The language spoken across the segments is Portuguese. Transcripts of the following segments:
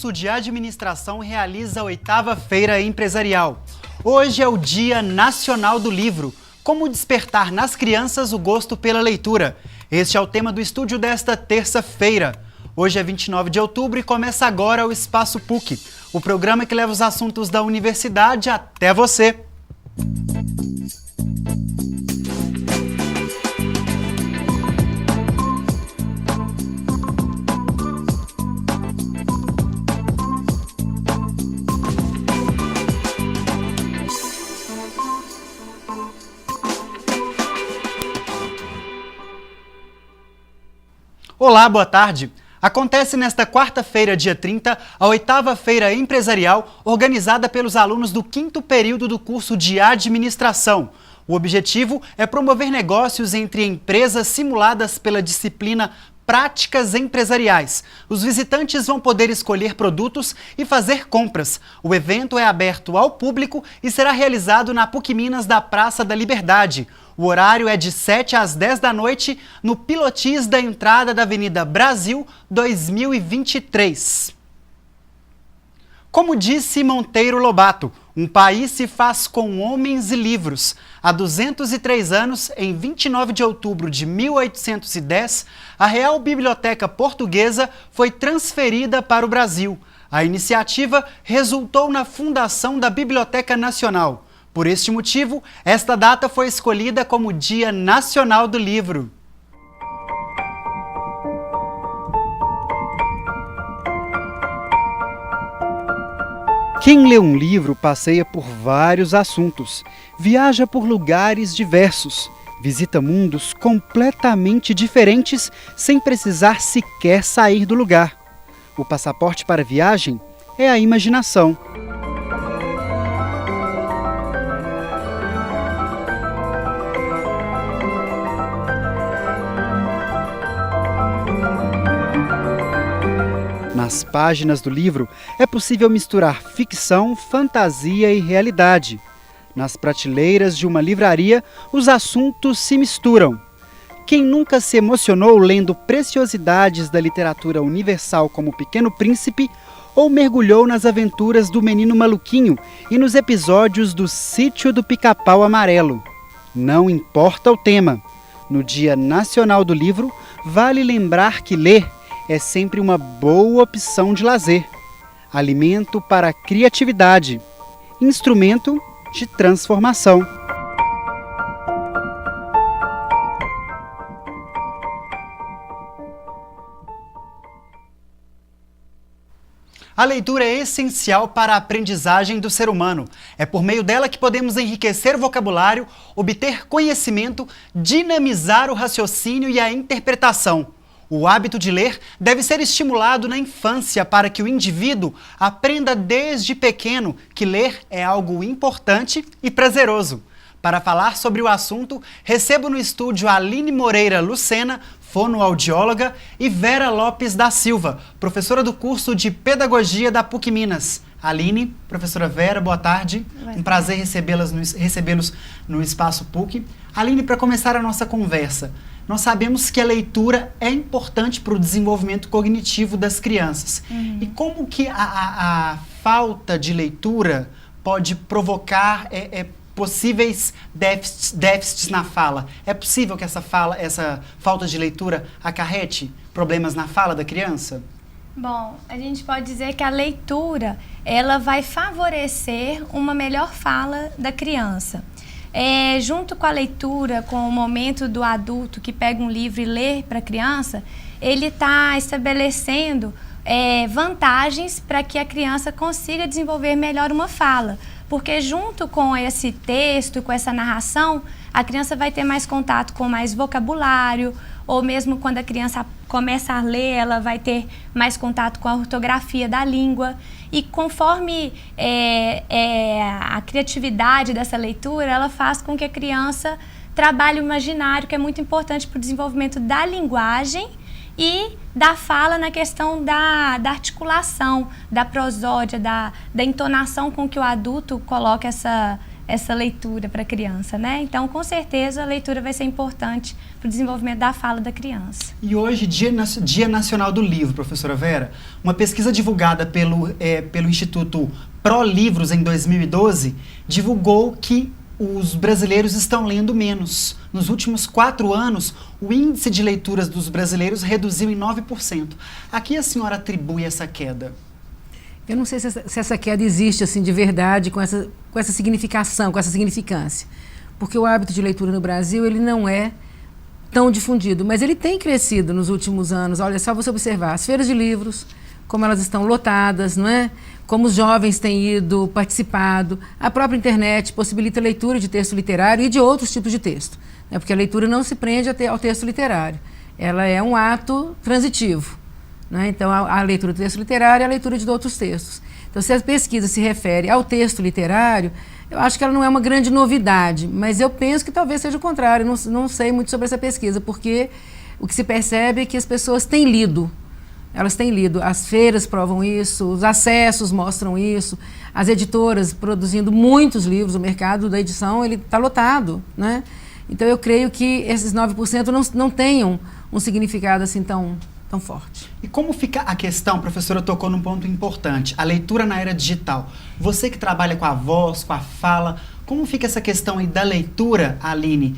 curso de administração realiza a 8ª Feira Empresarial. Hoje é o Dia Nacional do Livro. Como despertar nas crianças o gosto pela leitura? Este é o tema do estúdio desta terça-feira. Hoje é 29 de outubro e começa agora o Espaço PUC, o programa que leva os assuntos da universidade até você. Olá, boa tarde. Acontece nesta quarta-feira, dia 30, a 8ª Feira Empresarial, organizada pelos alunos do 5º período do curso de administração. O objetivo é promover negócios entre empresas simuladas pela disciplina Práticas Empresariais. Os visitantes vão poder escolher produtos e fazer compras. O evento é aberto ao público e será realizado na PUC Minas da Praça da Liberdade. O horário é de 7 às 10 da noite no pilotis da entrada da Avenida Brasil 2023. Como disse Monteiro Lobato, um país se faz com homens e livros. Há 203 anos, em 29 de outubro de 1810, a Real Biblioteca Portuguesa foi transferida para o Brasil. A iniciativa resultou na fundação da Biblioteca Nacional. Por este motivo, esta data foi escolhida como Dia Nacional do Livro. Quem lê um livro passeia por vários assuntos, viaja por lugares diversos, visita mundos completamente diferentes sem precisar sequer sair do lugar. O passaporte para a viagem é a imaginação. Nas páginas do livro é possível misturar ficção, fantasia e realidade. Nas prateleiras de uma livraria, os assuntos se misturam. Quem nunca se emocionou lendo preciosidades da literatura universal como O Pequeno Príncipe ou mergulhou nas aventuras do Menino Maluquinho e nos episódios do Sítio do Pica-Pau Amarelo? Não importa o tema. No Dia Nacional do Livro, vale lembrar que ler é sempre uma boa opção de lazer, alimento para a criatividade, instrumento de transformação. A leitura é essencial para a aprendizagem do ser humano. É por meio dela que podemos enriquecer o vocabulário, obter conhecimento, dinamizar o raciocínio e a interpretação. O hábito de ler deve ser estimulado na infância para que o indivíduo aprenda desde pequeno que ler é algo importante e prazeroso. Para falar sobre o assunto, recebo no estúdio Aline Moreira Lucena, fonoaudióloga, e Vera Lopes da Silva, professora do curso de Pedagogia da PUC Minas. Aline, professora Vera, boa tarde. Um prazer recebê-los no Espaço PUC. Aline, para começar a nossa conversa, nós sabemos que a leitura é importante para o desenvolvimento cognitivo das crianças. E como que a falta de leitura pode provocar possíveis déficits na fala? É possível que essa falta de leitura acarrete problemas na fala da criança? Bom, a gente pode dizer que a leitura ela vai favorecer uma melhor fala da criança. Junto com a leitura, com o momento do adulto que pega um livro e lê para a criança, ele está estabelecendo vantagens para que a criança consiga desenvolver melhor uma fala. Porque junto com esse texto, com essa narração, a criança vai ter mais contato com mais vocabulário, ou mesmo quando a criança começa a ler, ela vai ter mais contato com a ortografia da língua. E conforme a criatividade dessa leitura, ela faz com que a criança trabalhe o imaginário, que é muito importante para o desenvolvimento da linguagem e da fala na questão da articulação, da prosódia, da entonação com que o adulto coloca essa essa leitura para a criança, né? Então, com certeza, a leitura vai ser importante para o desenvolvimento da fala da criança. E hoje, Dia Nacional do Livro, professora Vera, uma pesquisa divulgada pelo Instituto ProLivros em 2012 divulgou que os brasileiros estão lendo menos. Nos últimos 4 anos, o índice de leituras dos brasileiros reduziu em 9%. A que a senhora atribui essa queda? Eu não sei se essa queda existe assim de verdade, com essa significação, com essa significância. Porque o hábito de leitura no Brasil, ele não é tão difundido, mas ele tem crescido nos últimos anos. Olha, só você observar as feiras de livros, como elas estão lotadas, não é? Como os jovens têm ido, participado. A própria internet possibilita a leitura de texto literário e de outros tipos de texto, né? Porque a leitura não se prende ao texto literário. Ela é um ato transitivo, né? Então, a leitura do texto literário é a leitura de outros textos. Então, se a pesquisa se refere ao texto literário, eu acho que ela não é uma grande novidade, mas eu penso que talvez seja o contrário. Não sei muito sobre essa pesquisa, porque o que se percebe é que as pessoas têm lido. Elas têm lido, as feiras provam isso, os acessos mostram isso, as editoras produzindo muitos livros, o mercado da edição ele está lotado, né? Então eu creio que esses 9% não tenham um significado assim tão forte. E como fica a questão, a professora tocou num ponto importante, a leitura na era digital. Você que trabalha com a voz, com a fala, como fica essa questão aí da leitura, Aline,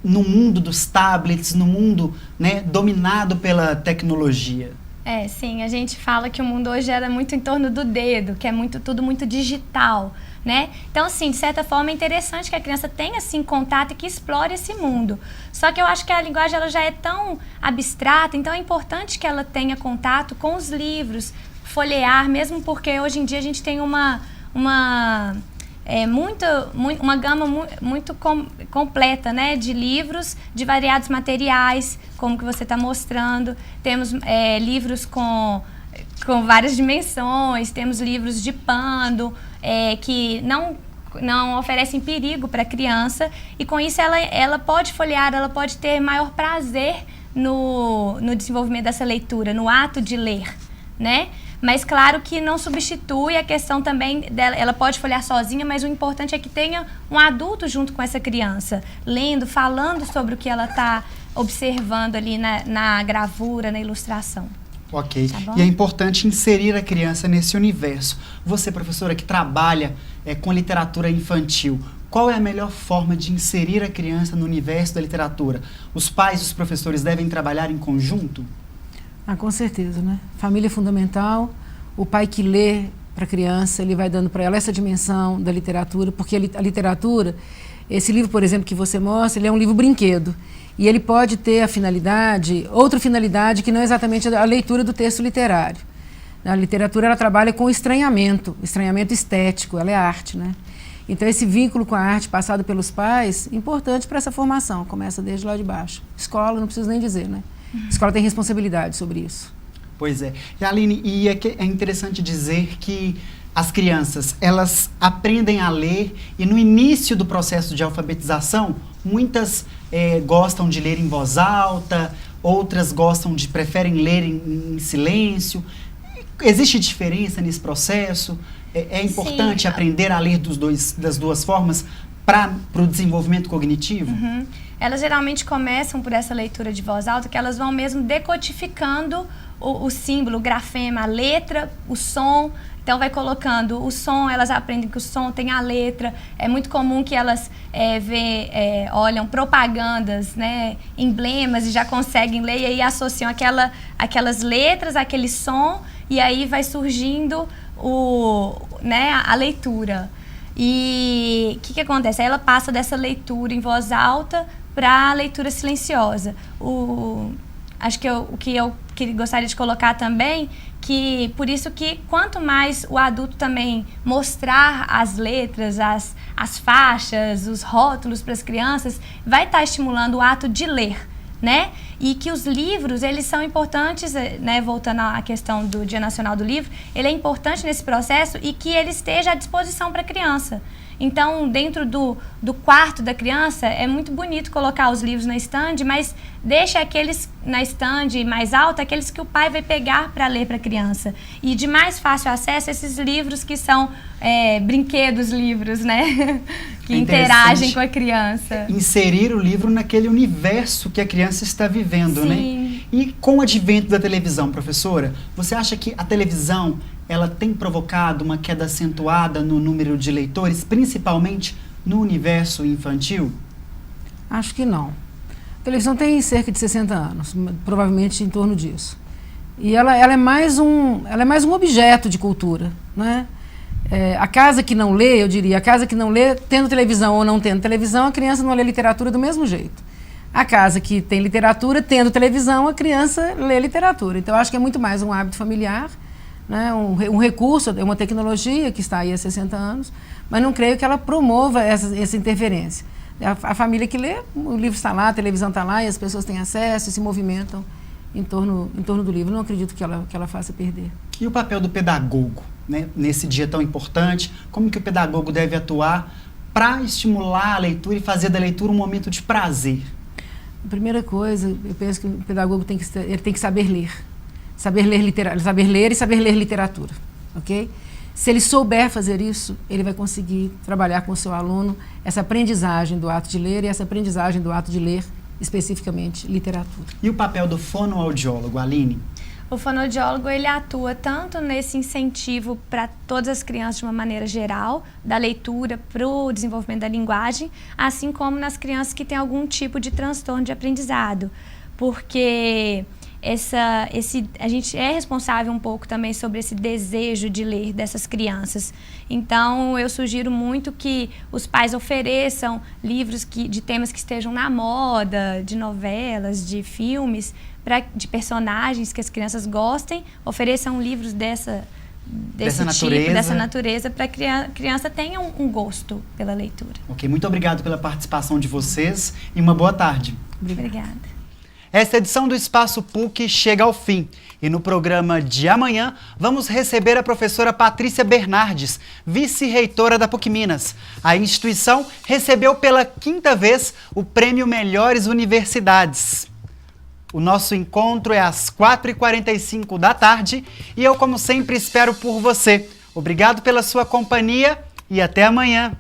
no mundo dos tablets, no mundo, né, dominado pela tecnologia? Sim, a gente fala que o mundo hoje era muito em torno do dedo, que é tudo muito digital, né? Então, assim, de certa forma é interessante que a criança tenha, assim, contato e que explore esse mundo. Só que eu acho que a linguagem ela já é tão abstrata, então é importante que ela tenha contato com os livros, folhear, mesmo porque hoje em dia a gente tem uma gama muito completa, né, de livros de variados materiais, como que você está mostrando. Temos livros com várias dimensões, temos livros de pano, que não oferecem perigo para a criança, e com isso ela pode folhear, ela pode ter maior prazer no desenvolvimento dessa leitura, no ato de ler, né? Mas claro que não substitui a questão também dela, ela pode folhear sozinha, mas o importante é que tenha um adulto junto com essa criança, lendo, falando sobre o que ela está observando ali na gravura, na ilustração. Ok. Tá bom? E é importante inserir a criança nesse universo. Você, professora, que trabalha com literatura infantil, qual é a melhor forma de inserir a criança no universo da literatura? Os pais e os professores devem trabalhar em conjunto? Com certeza, né? Família é fundamental. O pai que lê para a criança, ele vai dando para ela essa dimensão da literatura, porque a literatura, esse livro, por exemplo, que você mostra, ele é um livro brinquedo. E ele pode ter outra finalidade que não é exatamente a leitura do texto literário. A literatura, ela trabalha com estranhamento estético, ela é arte, né? Então, esse vínculo com a arte passado pelos pais, importante para essa formação, começa desde lá de baixo. Escola, não preciso nem dizer, né? A escola tem responsabilidade sobre isso. Pois é. E, Aline, é interessante dizer que as crianças, elas aprendem a ler e no início do processo de alfabetização, muitas gostam de ler em voz alta, outras preferem ler em silêncio. Existe diferença nesse processo? É importante Sim. aprender a ler das duas formas para o desenvolvimento cognitivo? Uhum. Elas geralmente começam por essa leitura de voz alta, que elas vão mesmo decodificando o símbolo, o grafema, a letra, o som. Então, vai colocando o som, elas aprendem que o som tem a letra. É muito comum que elas olham propagandas, né, emblemas, e já conseguem ler, e aí associam aquelas letras, aquele som, e aí vai surgindo a leitura. E o que acontece? Aí ela passa dessa leitura em voz alta para a leitura silenciosa. Acho que o que eu gostaria de colocar também, que por isso que quanto mais o adulto também mostrar as letras, as faixas, os rótulos para as crianças, vai estar estimulando o ato de ler, né? E que os livros, eles são importantes, né, voltando à questão do Dia Nacional do Livro, ele é importante nesse processo e que ele esteja à disposição para a criança. Então, dentro do quarto da criança, é muito bonito colocar os livros na estande, mas deixa aqueles na estande mais alta, aqueles que o pai vai pegar para ler para a criança. E de mais fácil acesso, esses livros que são brinquedos livros, né? Que interagem com a criança. Inserir o livro naquele universo que a criança está vivendo, Sim. né? E com o advento da televisão, professora, você acha que a televisão ela tem provocado uma queda acentuada no número de leitores, principalmente no universo infantil? Acho que não. A televisão tem cerca de 60 anos, provavelmente em torno disso. E ela é mais um objeto de cultura, né? A casa que não lê, eu diria, a casa que não lê, tendo televisão ou não tendo televisão, a criança não lê literatura do mesmo jeito. A casa que tem literatura, tendo televisão, a criança lê literatura. Então, eu acho que é muito mais um hábito familiar, né? Um recurso, é uma tecnologia que está aí há 60 anos, mas não creio que ela promova essa interferência. A família que lê, o livro está lá, a televisão está lá e as pessoas têm acesso e se movimentam em torno do livro. Não acredito que ela faça perder. E o papel do pedagogo, né? Nesse dia tão importante, como que o pedagogo deve atuar para estimular a leitura e fazer da leitura um momento de prazer? A primeira coisa, eu penso que o pedagogo tem que saber ler. Saber ler e saber ler literatura, ok? Se ele souber fazer isso, ele vai conseguir trabalhar com o seu aluno essa aprendizagem do ato de ler e essa aprendizagem do ato de ler, especificamente, literatura. E o papel do fonoaudiólogo, Aline? O fonoaudiólogo, ele atua tanto nesse incentivo para todas as crianças de uma maneira geral, da leitura para o desenvolvimento da linguagem, assim como nas crianças que têm algum tipo de transtorno de aprendizado, porque a gente é responsável um pouco também sobre esse desejo de ler dessas crianças. Então, eu sugiro muito que os pais ofereçam livros de temas que estejam na moda, de novelas, de filmes, de personagens que as crianças gostem, ofereçam livros dessa natureza, para que a criança tenha um gosto pela leitura. Ok, muito obrigado pela participação de vocês e uma boa tarde. Obrigada. Esta edição do Espaço PUC chega ao fim e no programa de amanhã vamos receber a professora Patrícia Bernardes, vice-reitora da PUC Minas. A instituição recebeu pela 5ª vez o prêmio Melhores Universidades. O nosso encontro é às 4h45 da tarde e eu, como sempre, espero por você. Obrigado pela sua companhia e até amanhã.